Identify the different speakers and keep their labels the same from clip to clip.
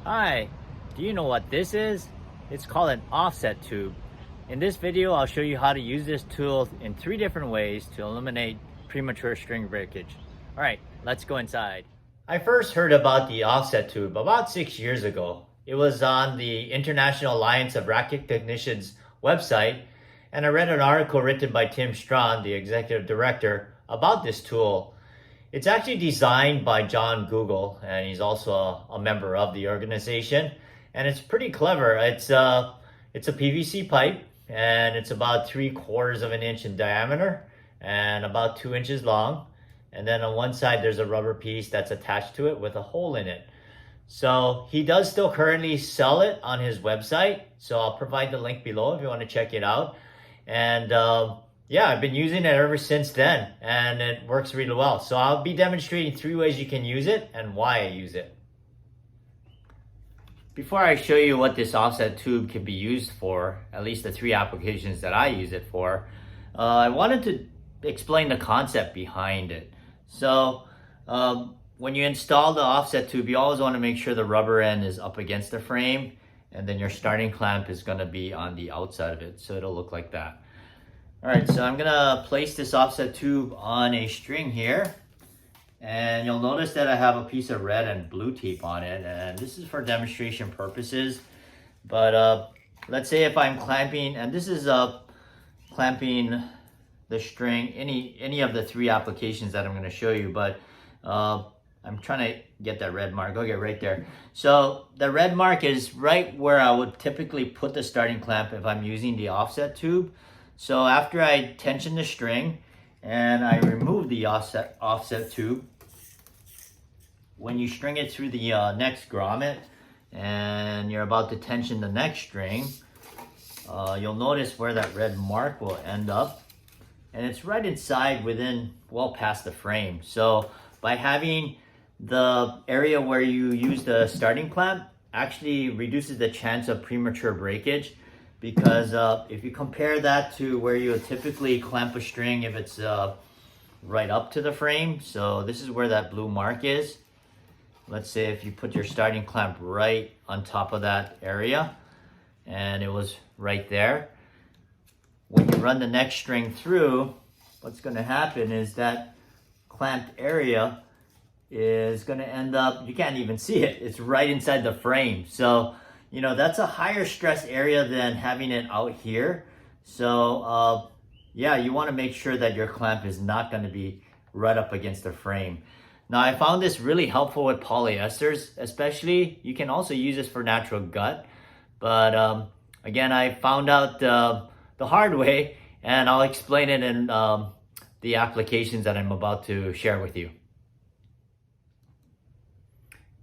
Speaker 1: Hi, do you know what this is? It's called an offset tube. In this video, I'll show you how to use this tool in 3 different ways to eliminate premature string breakage. All right, let's go inside. I first heard about the offset tube about 6 years ago. It was on the International Alliance of Racquet Technicians website, and I read an article written by Tim Strawn, the executive director, about this tool. It's actually designed by John Google, and he's also a member of the organization. And it's pretty clever. It's a PVC pipe, and it's about 3/4 of an inch in diameter and about 2 inches long. And then on one side, there's a rubber piece that's attached to it with a hole in it. So he does still currently sell it on his website. So I'll provide the link below if you want to check it out. And yeah, I've been using it ever since then, and it works really well. So I'll be demonstrating 3 ways you can use it and why I use it. Before I show you what this offset tube can be used for, at least the 3 applications that I use it for, I wanted to explain the concept behind it. So when you install the offset tube, you always want to make sure the rubber end is up against the frame, and then your starting clamp is going to be on the outside of it, so it'll look like that. All right, so I'm gonna place this offset tube on a string here, and you'll notice that I have a piece of red and blue tape on it, and this is for demonstration purposes. But let's say if I'm clamping, and this is clamping the string, any of the 3 applications that I'm gonna show you, but I'm trying to get that red mark. Okay, right there. So the red mark is right where I would typically put the starting clamp if I'm using the offset tube. So after I tension the string and I remove the offset tube, when you string it through the next grommet and you're about to tension the next string, you'll notice where that red mark will end up, and it's right inside within, well past the frame. So by having the area where you use the starting clamp actually reduces the chance of premature breakage. Because if you compare that to where you would typically clamp a string if it's right up to the frame, so this is where that blue mark is. Let's say if you put your starting clamp right on top of that area, and it was right there. When you run the next string through, what's going to happen is that clamped area is going to end up, you can't even see it, it's right inside the frame. So you know, that's a higher stress area than having it out here. So yeah, you want to make sure that your clamp is not going to be right up against the frame. Now, I found this really helpful with polyesters, especially. You can also use this for natural gut. But again, I found out the hard way, and I'll explain it in the applications that I'm about to share with you.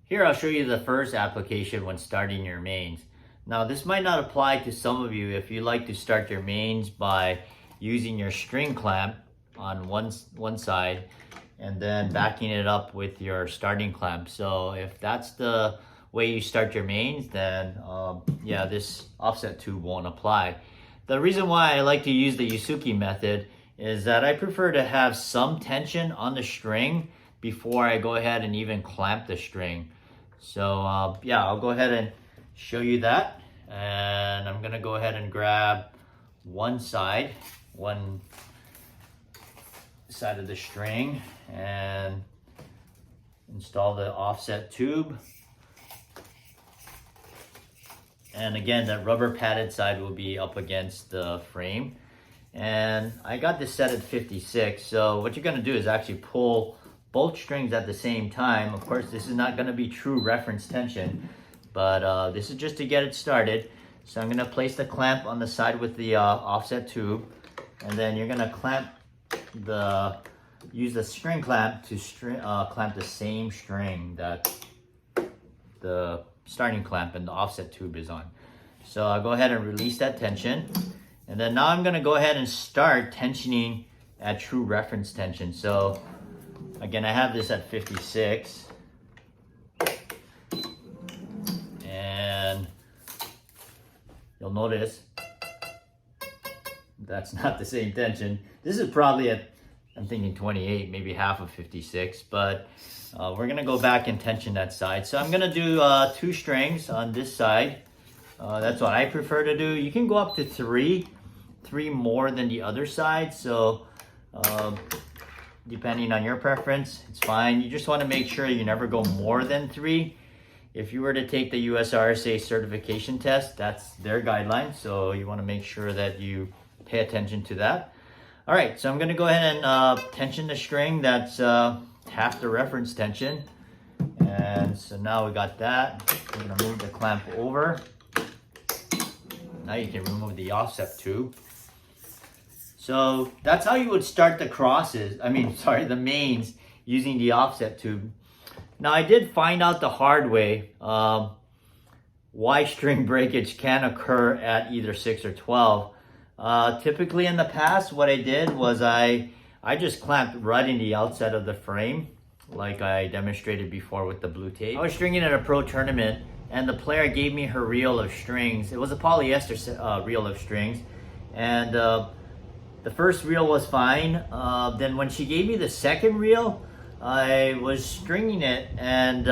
Speaker 1: Here I'll show you the first application when starting your mains. Now this might not apply to some of you if you like to start your mains by using your string clamp on one side and then backing it up with your starting clamp. So if that's the way you start your mains, then yeah, this offset tube won't apply. The reason why I like to use the Yusuki method is that I prefer to have some tension on the string before I go ahead and even clamp the string. So yeah, I'll go ahead and show you that. And I'm gonna go ahead and grab one side of the string and install the offset tube. And again, that rubber padded side will be up against the frame. And I got this set at 56. So what you're gonna do is actually pull both strings at the same time. Of course, this is not going to be true reference tension, but this is just to get it started. So I'm going to place the clamp on the side with the offset tube, and then you're going to use the string clamp to clamp the same string that the starting clamp and the offset tube is on. So I'll go ahead and release that tension, and then now I'm going to go ahead and start tensioning at true reference tension. So again, I have this at 56, and you'll notice that's not the same tension. This is probably at I'm thinking 28, maybe half of 56, but we're gonna go back and tension that side. So I'm gonna do 2 strings on this side. That's what I prefer to do. You can go up to 3 more than the other side. So depending on your preference, it's fine. You just wanna make sure you never go more than 3. If you were to take the USRSA certification test, that's their guideline. So you wanna make sure that you pay attention to that. All right, so I'm gonna go ahead and tension the string. That's half the reference tension. And so now we got that. I'm gonna move the clamp over. Now you can remove the offset tube. So that's how you would start the crosses. The mains using the offset tube. Now I did find out the hard way why string breakage can occur at either 6 or 12. Typically in the past, what I did was I just clamped right in the outside of the frame, like I demonstrated before with the blue tape. I was stringing at a pro tournament, and the player gave me her reel of strings. It was a polyester reel of strings, and the first reel was fine. Then when she gave me the second reel, I was stringing it, and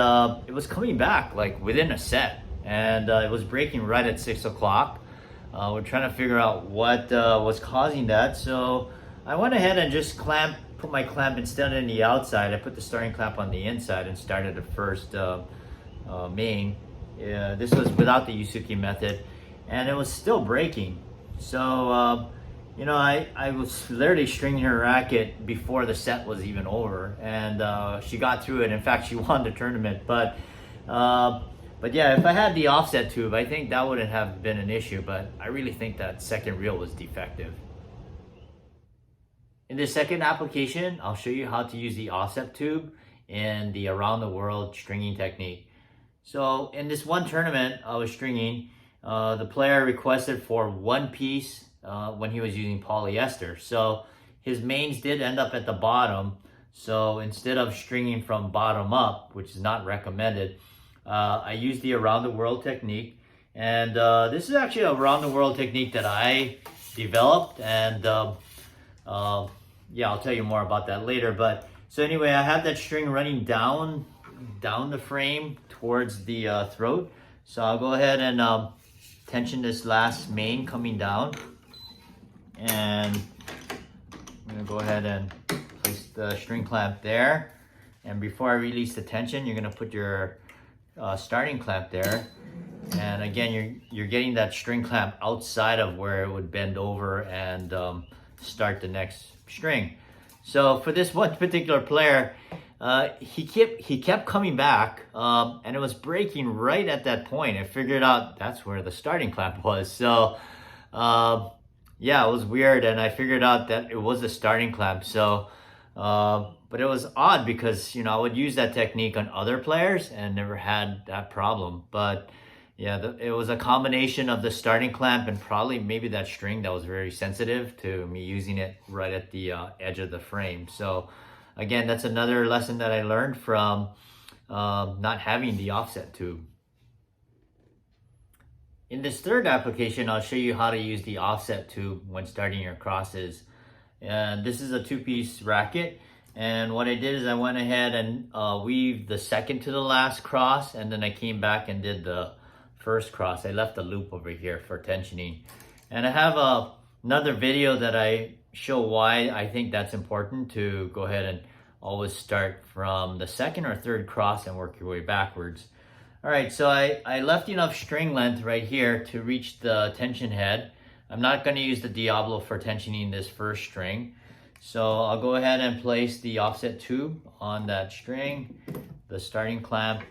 Speaker 1: it was coming back like within a set, and it was breaking right at 6 o'clock. We're trying to figure out what was causing that. So I went ahead and just put my clamp instead on the outside. I put the starting clamp on the inside and started the first main. This was without the Yusuki method, and it was still breaking. So, I was literally stringing her racket before the set was even over, and she got through it. In fact, she won the tournament. But yeah, if I had the offset tube, I think that wouldn't have been an issue, but I really think that second reel was defective. In this second application, I'll show you how to use the offset tube in the around the world stringing technique. So in this one tournament I was stringing, the player requested for 1 piece when he was using polyester. So his mains did end up at the bottom. So instead of stringing from bottom up, which is not recommended, I used the around the world technique, and this is actually a around the world technique that I developed, and yeah, I'll tell you more about that later. But so anyway, I have that string running down the frame towards the throat. So I'll go ahead and tension this last main coming down, and I'm gonna go ahead and place the string clamp there. And before I release the tension, you're gonna put your starting clamp there, and again you're getting that string clamp outside of where it would bend over and start the next string. So for this one particular player, he kept coming back, and it was breaking right at that point. I figured out that's where the starting clamp was. So yeah, it was weird, and I figured out that it was the starting clamp. So but it was odd because, I would use that technique on other players and never had that problem. But yeah, it was a combination of the starting clamp and probably maybe that string that was very sensitive to me using it right at the edge of the frame. So again, that's another lesson that I learned from not having the offset tube. In this third application, I'll show you how to use the offset tube when starting your crosses. And this is a 2-piece racket. And what I did is I went ahead and weaved the second to the last cross, and then I came back and did the first cross. I left the loop over here for tensioning. And I have another video that I show why I think that's important, to go ahead and always start from the second or third cross and work your way backwards. All right, so I left enough string length right here to reach the tension head. I'm not going to use the Diablo for tensioning this first string. So I'll go ahead and place the offset tube on that string, the starting clamp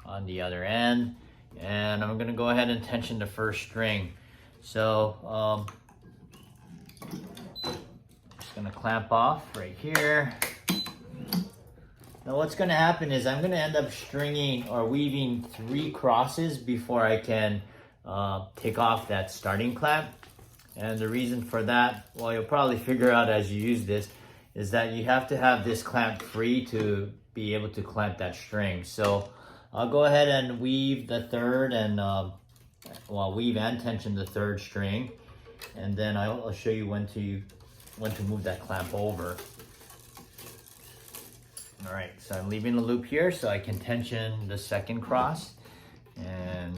Speaker 1: on the other end, and I'm going to go ahead and tension the first string. So just going to clamp off right here. Now what's going to happen is I'm going to end up stringing or weaving 3 crosses before I can take off that starting clamp. And the reason for that, well, you'll probably figure out as you use this, is that you have to have this clamp free to be able to clamp that string. So I'll go ahead and weave the third and, weave and tension the third string. And then I'll show you when to move that clamp over. All right, so I'm leaving the loop here so I can tension the second cross. And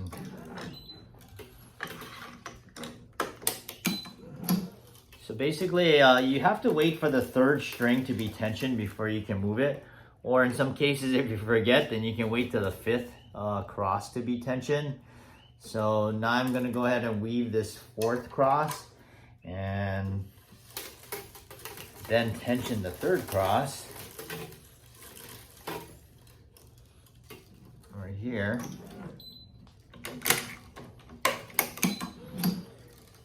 Speaker 1: so basically you have to wait for the third string to be tensioned before you can move it. Or in some cases, if you forget, then you can wait till the fifth cross to be tensioned. So now I'm gonna go ahead and weave this fourth cross and then tension the third cross right here.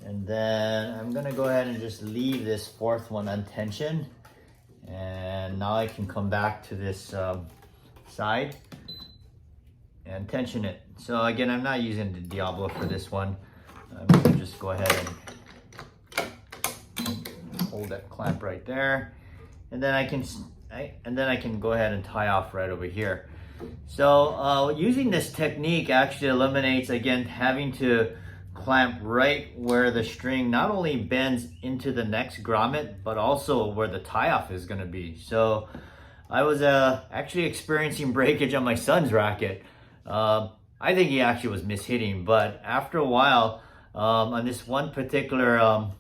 Speaker 1: And then I'm gonna go ahead and just leave this fourth one untensioned. And now I can come back to this side and tension it. So again, I'm not using the Diablo for this one. I'm gonna just go ahead and hold that clamp right there. And then I can go ahead and tie off right over here. So using this technique actually eliminates, again, having to clamp right where the string not only bends into the next grommet, but also where the tie-off is going to be. So I was actually experiencing breakage on my son's racket. I think he actually was mishitting, but after a while, on this one particular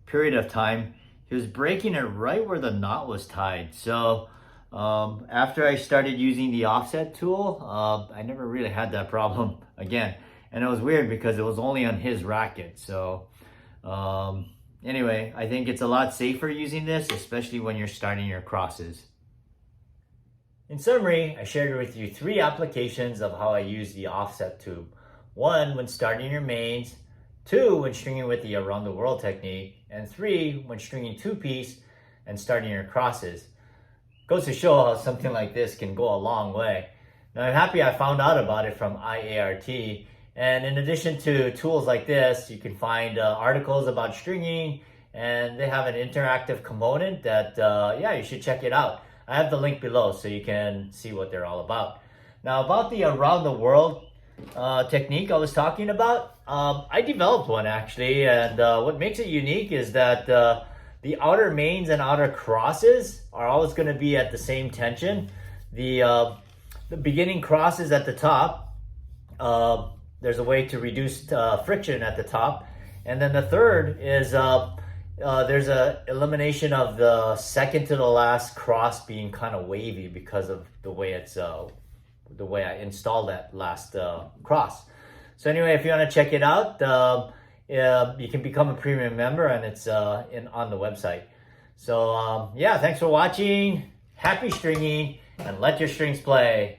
Speaker 1: period of time, he was breaking it right where the knot was tied. So after I started using the offset tool, I never really had that problem again. And it was weird because it was only on his racket. So anyway, I think it's a lot safer using this, especially when you're starting your crosses. In summary, I shared with you 3 applications of how I use the offset tube. 1, when starting your mains. 2, when stringing with the around the world technique. And 3, when stringing 2-piece and starting your crosses. Goes to show how something like this can go a long way. Now I'm happy I found out about it from IART. And in addition to tools like this, you can find articles about stringing, and they have an interactive component that, yeah, you should check it out. I have the link below so you can see what they're all about. Now about the around the world technique I was talking about, I developed one actually, and what makes it unique is that the outer mains and outer crosses are always going to be at the same tension. The beginning crosses at the top, there's a way to reduce friction at the top. And then the third is there's a elimination of the second to the last cross being kind of wavy because of the way it's the way I installed that last cross. So anyway, if you want to check it out, you can become a premium member, and it's on the website. So yeah, thanks for watching. Happy stringing, and let your strings play.